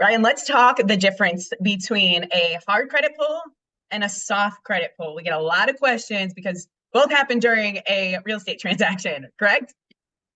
Ryan, let's talk the difference between a hard credit pull and a soft credit pull. We get a lot of questions because both happen during a real estate transaction, correct?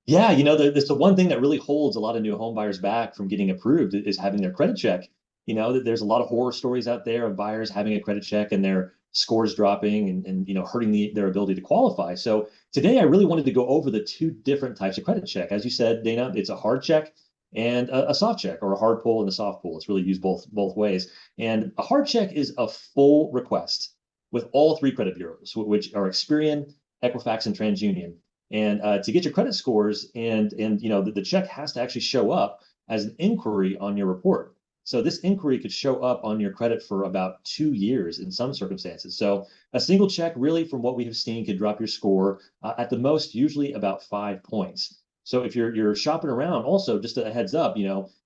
Yeah, there's the one thing that really holds a lot of new home buyers back from getting approved is having their credit check. There's a lot of horror stories out there of buyers having a credit check and their scores dropping and hurting their ability to qualify. So today I really wanted to go over the two different types of credit check. As you said, Dana, it's a hard check and a soft check, or a hard pull and a soft pull. It's really used both ways. And a hard check is a full request with all three credit bureaus, which are Experian, Equifax, and TransUnion. And to get your credit scores, and the check has to actually show up as an inquiry on your report. So this inquiry could show up on your credit for about 2 years in some circumstances. So a single check, really, from what we have seen, could drop your score at the most, usually about 5 points. So if you're shopping around, also just a heads up,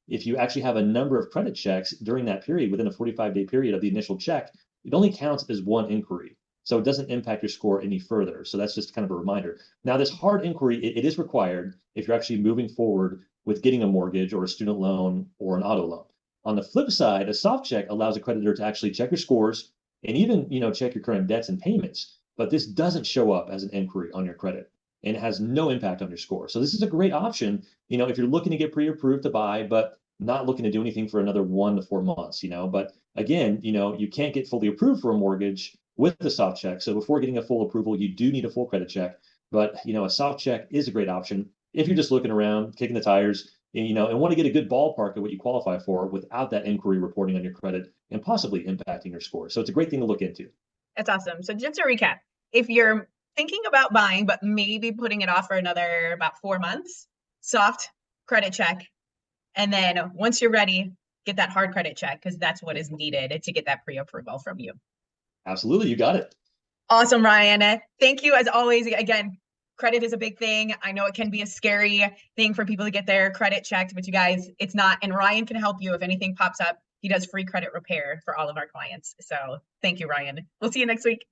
if you actually have a number of credit checks during that period, within a 45-day period of the initial check, it only counts as one inquiry. So it doesn't impact your score any further. So that's just kind of a reminder. Now, this hard inquiry, it is required if you're actually moving forward with getting a mortgage or a student loan or an auto loan. On the flip side, a soft check allows a creditor to actually check your scores and even, check your current debts and payments. But this doesn't show up as an inquiry on your credit, and it has no impact on your score. So this is a great option, if you're looking to get pre-approved to buy, but not looking to do anything for another 1 to 4 months, But again, you can't get fully approved for a mortgage with the soft check. So before getting a full approval, you do need a full credit check. But a soft check is a great option if you're just looking around, kicking the tires, and want to get a good ballpark of what you qualify for without that inquiry reporting on your credit and possibly impacting your score. So it's a great thing to look into. That's awesome. So just to recap, if you're thinking about buying, but maybe putting it off for another about 4 months, soft credit check. And then once you're ready, get that hard credit check, because that's what is needed to get that pre-approval from you. Absolutely. You got it. Awesome, Ryan. Thank you as always. Again, credit is a big thing. I know it can be a scary thing for people to get their credit checked, but you guys, it's not. And Ryan can help you if anything pops up. He does free credit repair for all of our clients. So thank you, Ryan. We'll see you next week.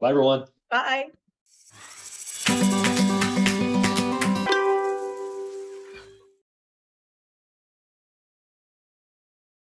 Bye, everyone. Bye.